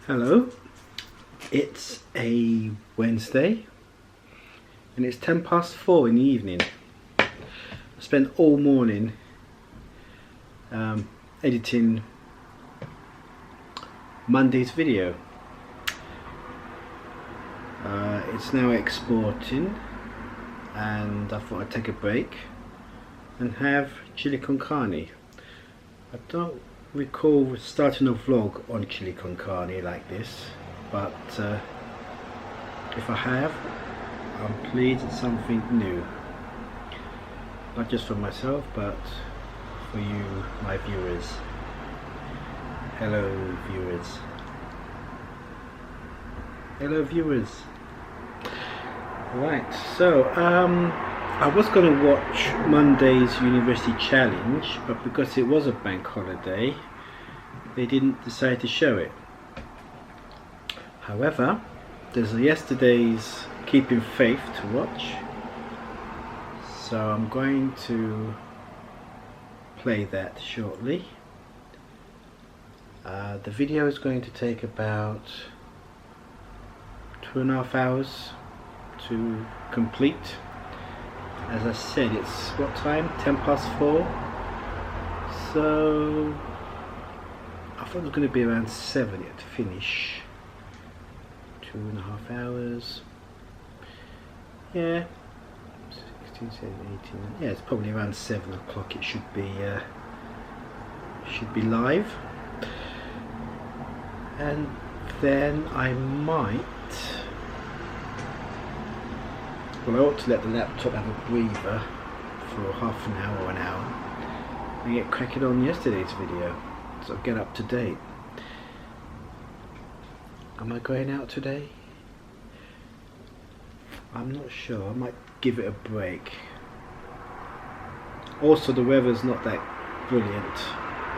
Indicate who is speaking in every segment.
Speaker 1: Hello, it's a Wednesday and it's 4:10 in the evening. I spent all morning editing Monday's video. It's now exporting and I thought I'd take a break and have chili con carne. I don't recall starting a vlog on chili con carne like this, but if I have, I'm pleased it's something new, not just for myself but for you, my viewers. Hello viewers. Hello viewers. Right, so I was going to watch Monday's University Challenge, but because it was a bank holiday, they didn't decide to show it. However, there's yesterday's Keeping Faith to watch, so I'm going to play that shortly. The video is going to take about 2.5 hours to complete. As I said, it's what time? 4:10. So I thought it was going to be around 7 to finish. 2.5 hours. Yeah. 16, 17, 18. Yeah, it's probably around 7 o'clock. It should be live. And then I might. Well, I ought to let the laptop have a breather for half an hour or an hour and get cracking on yesterday's video, so I'll get up to date. Am I going out today? I'm not sure. I might give it a break. Also, the weather's not that brilliant.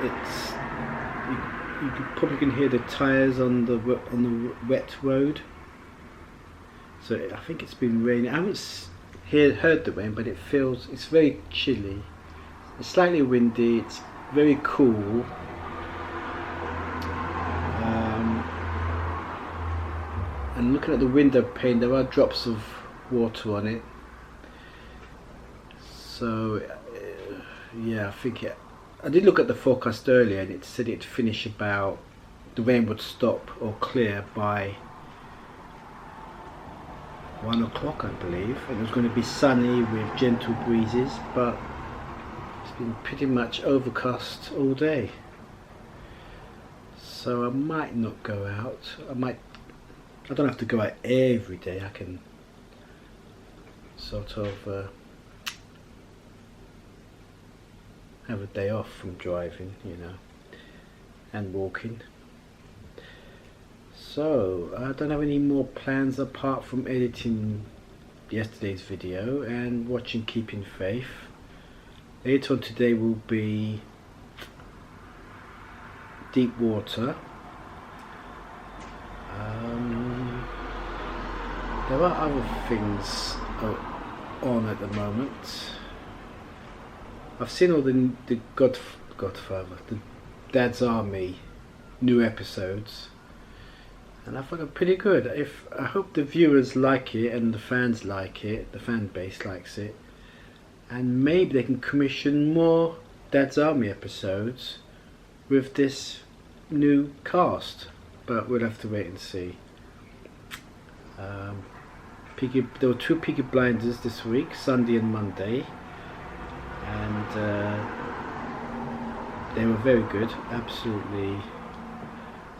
Speaker 1: It's you probably can hear the tyres on the wet road. So I think it's been raining. I haven't heard the rain, but it's very chilly. It's slightly windy. It's very cool. And looking at the window pane, there are drops of water on it. So yeah, I think I did look at the forecast earlier, and it said it'd finish about. The rain would stop or clear by 1 o'clock, I believe, and it was going to be sunny with gentle breezes, but it's been pretty much overcast all day. So I might not go out. I don't have to go out every day. I can sort of have a day off from driving, you know, and walking. So I don't have any more plans apart from editing yesterday's video and watching Keeping Faith. Later on today will be Deep Water. There are other things on at the moment. I've seen all the Godfather, the Dad's Army new episodes, and I thought they're pretty good. I hope the viewers like it and the fans like it, the fan base likes it, and maybe they can commission more Dad's Army episodes with this new cast, but we'll have to wait and see. There were 2 Peaky Blinders this week, Sunday and Monday, and they were very good, absolutely.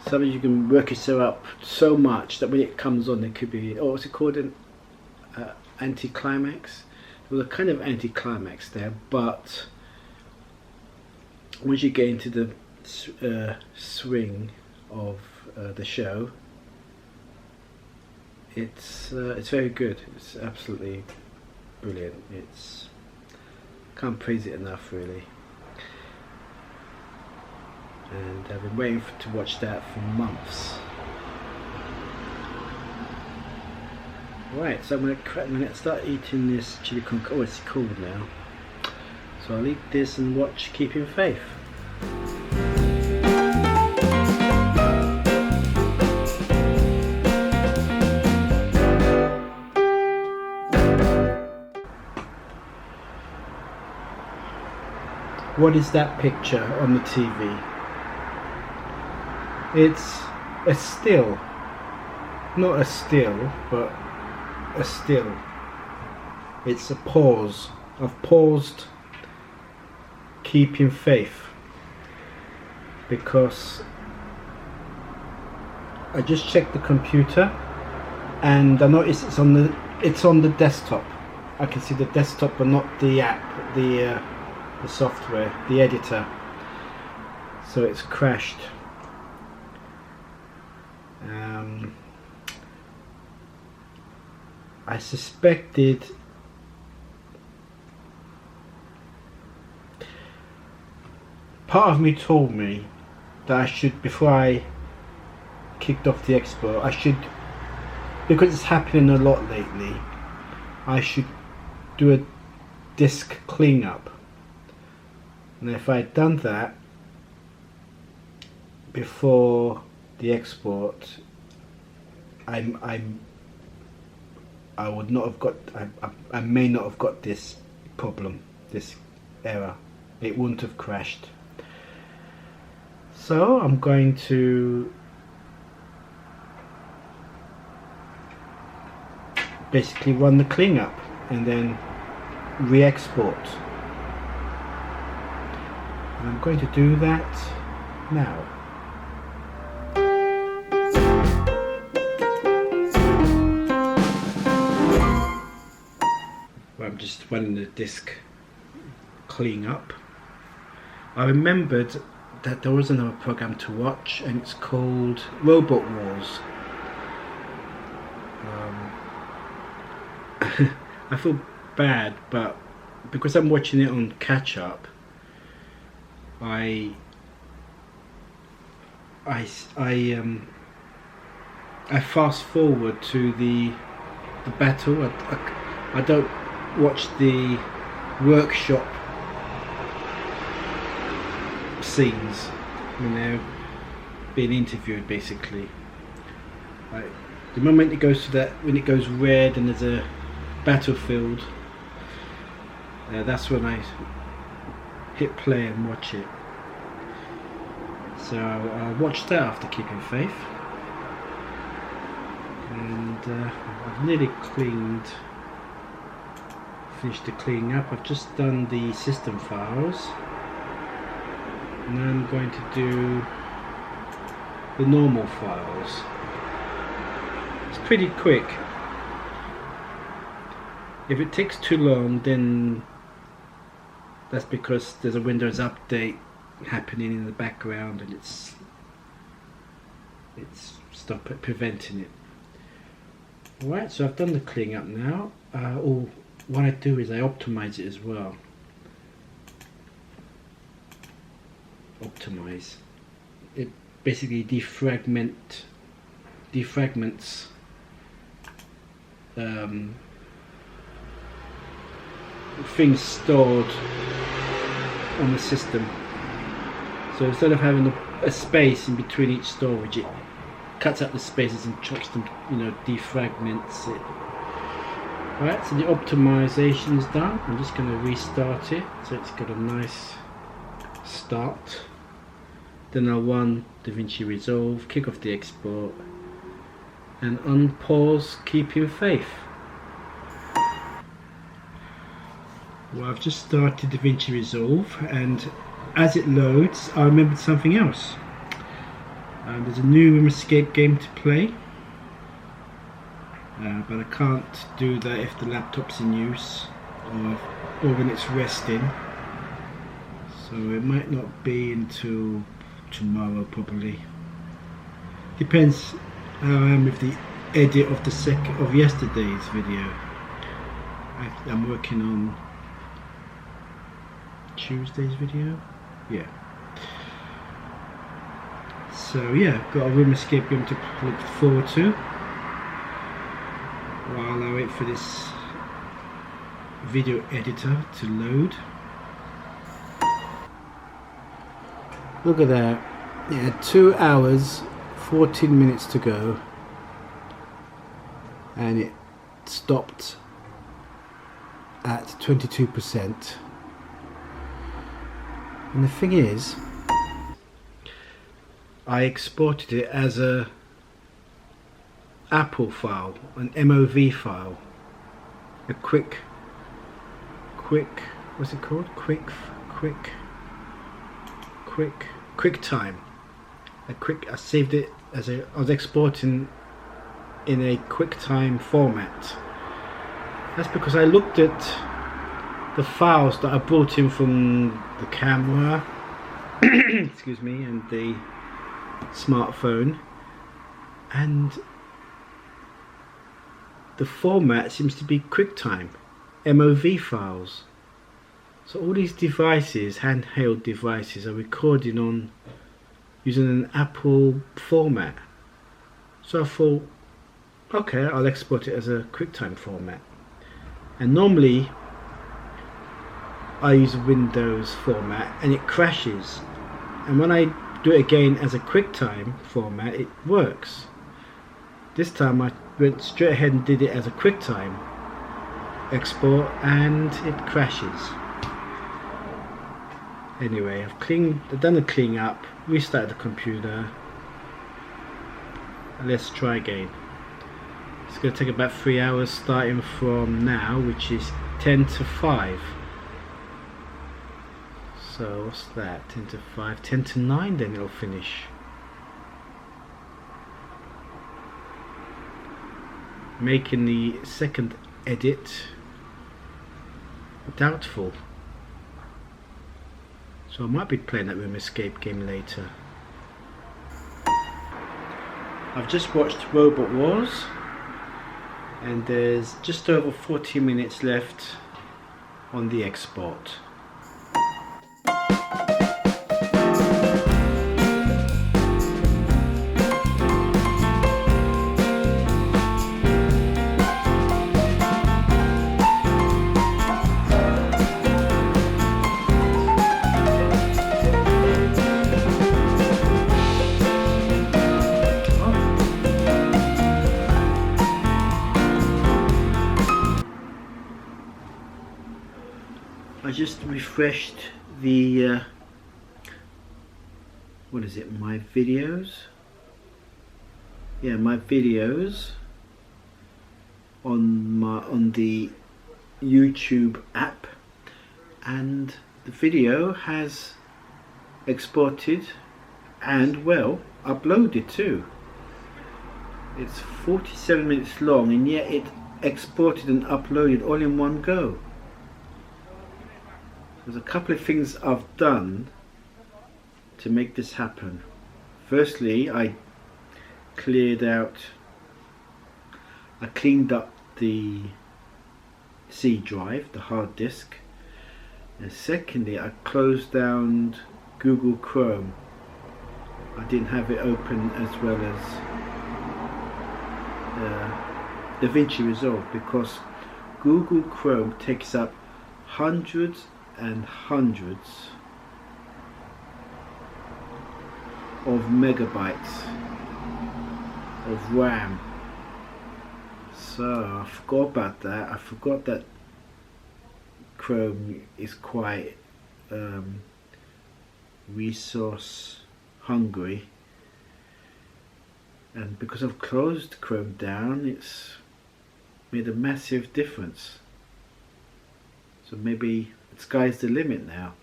Speaker 1: Sometimes you can work yourself up so much that when it comes on, there could be, what's it called, an anticlimax. There was a kind of anticlimax there, but once you get into the swing of the show, it's very good. It's absolutely brilliant. Can't praise it enough, really. And I've been waiting to watch that for months. Right, so I'm gonna start eating this chili con carne. Oh, it's cold now. So I'll eat this and watch Keeping Faith. What is that picture on the TV? It's a still. Not a still, but a still. It's a pause. I've paused keeping faith because I just checked the computer and I noticed it's on the desktop. I can see the desktop but not the app, the software, the editor. So it's crashed. I suspected part of me told me that I should, before I kicked off the export, I should, because it's happening a lot lately, I should do a disk cleanup. And if I had done that before the export, I would not have got, I may not have got this problem, this error. It wouldn't have crashed. So I'm going to basically run the cleanup and then re-export. And I'm going to do that now. I'm just running the disk clean up. I remembered that there was another program to watch and it's called Robot Wars. I feel bad, but because I'm watching it on catch up, I fast forward to the battle. I don't watch the workshop scenes when they're being interviewed. Basically, like the moment it goes to that, when it goes red and there's a battlefield, that's when I hit play and watch it. So I watched that after keeping faith, and I've nearly finished the cleaning up. I've just done the system files. Now I'm going to do the normal files. It's pretty quick. If it takes too long, then that's because there's a Windows update happening in the background and it's preventing it. Alright, so I've done the cleaning up now. What I do is I optimize it as well. Optimize. It basically defragments things stored on the system. So instead of having a space in between each storage, it cuts out the spaces and chunks them, defragments it. Right, so the optimization is done. I'm just going to restart it so it's got a nice start. Then I'll run DaVinci Resolve, kick off the export, and unpause keeping faith. Well, I've just started DaVinci Resolve, and as it loads, I remembered something else. There's a new Room Escape game to play, but I can't do that if the laptop's in use or when it's resting. So it might not be until tomorrow, probably. Depends how I am with the edit of yesterday's video. I'm working on Tuesday's video. Yeah. So yeah, got a Room Escape game to look forward to while I wait for this video editor to load. Look at that. Yeah, 2 hours 14 minutes to go and it stopped at 22%. And the thing is, I exported it as a Apple file, an MOV file, a quick, what's it called? QuickTime. I saved it as I was exporting in a QuickTime format. That's because I looked at the files that I brought in from the camera, excuse me, and the smartphone, and the format seems to be QuickTime, MOV files. So all these devices, handheld devices, are recording on using an Apple format. So I thought, okay, I'll export it as a QuickTime format. And normally I use Windows format and it crashes. And when I do it again as a QuickTime format, it works. This time I went straight ahead and did it as a QuickTime export and it crashes. Anyway, I've done the clean up, restarted the computer. Let's try again. It's going to take about 3 hours starting from now, which is 10 to 5. So what's that? 10 to 5, 10 to 9, then it'll finish. Making the second edit doubtful. So I might be playing that room escape game later. I've just watched Robot Wars and there's just over 40 minutes left on the export. I just refreshed the what is it, my videos? Yeah, my videos on the YouTube app, and the video has exported and, well, uploaded too. It's 47 minutes long and yet it exported and uploaded all in one go. There's a couple of things I've done to make this happen. Firstly, I cleaned up the C drive, the hard disk, and secondly I closed down Google Chrome. I didn't have it open as well as DaVinci Resolve, because Google Chrome takes up hundreds and hundreds of megabytes of RAM. So I forgot about that. I forgot that Chrome is quite resource hungry, and because I've closed Chrome down, it's made a massive difference. So maybe the sky's the limit now.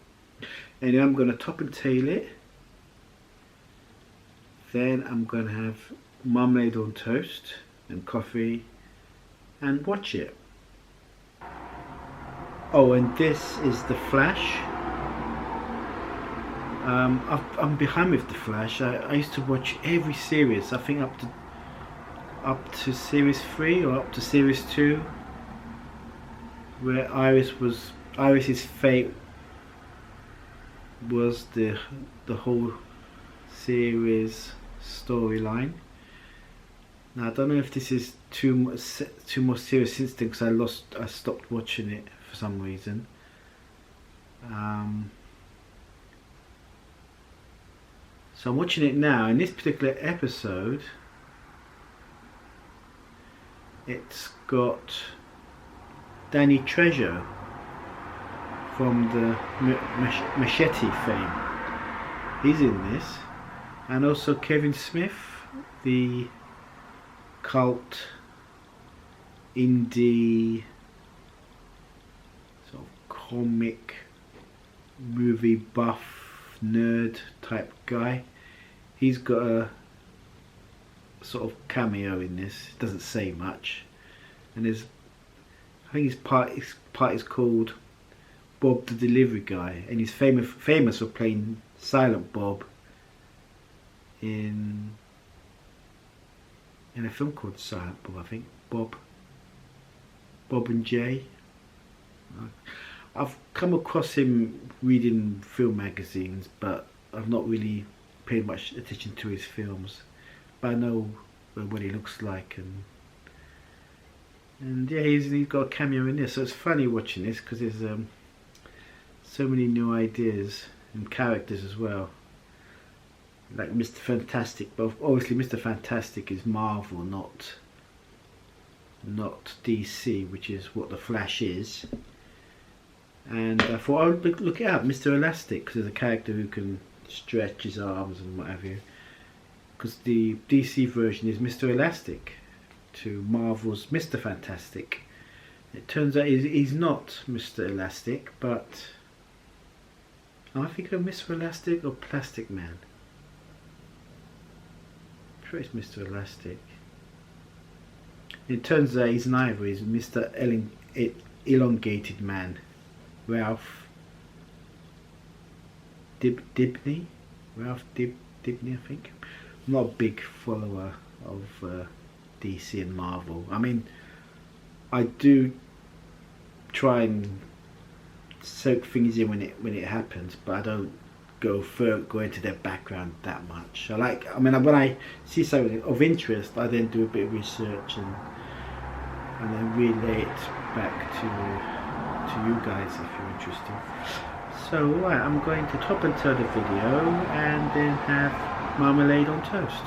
Speaker 1: Anyway, I'm going to top and tail it. Then I'm going to have marmalade on toast and coffee and watch it. Oh, and this is the Flash. I'm behind with the Flash. I used to watch every series, I think up to series 3 or up to series 2, where Iris's fate was the whole series storyline. Now I don't know if this is too more serious since then, because I stopped watching it for some reason. So I'm watching it now. In this particular episode, it's got Danny Trejo from the Machete fame. He's in this, and also Kevin Smith, the cult indie sort of comic movie buff nerd type guy. He's got a sort of cameo in this. Doesn't say much, and I think his part is called Bob the Delivery Guy, and he's famous for playing Silent Bob in a film called Silent Bob, I think. Bob and Jay. I've come across him reading film magazines, but I've not really paid much attention to his films. But I know what he looks like, and yeah, he's got a cameo in this. So it's funny watching this because there's so many new ideas and characters as well. Like Mr. Fantastic, but obviously Mr. Fantastic is Marvel, not DC, which is what the Flash is. And I thought I would look it up, Mr. Elastic, because there's a character who can stretch his arms and what have you. Because the DC version is Mr. Elastic to Marvel's Mr. Fantastic. It turns out he's not Mr. Elastic, but I think of Mr. Elastic or Plastic Man. I'm sure it's Mr. Elastic. It turns out he's neither. He's Mr. Elongated Man, Ralph Dibny. Ralph Dibny, I think. I'm not a big follower of DC and Marvel. I mean, I do try and soak things in when it happens, but I don't go into their background that much. When I see something of interest, I then do a bit of research and then relay it back to you guys if you're interested. So right, I'm going to top and turn the video and then have marmalade on toast.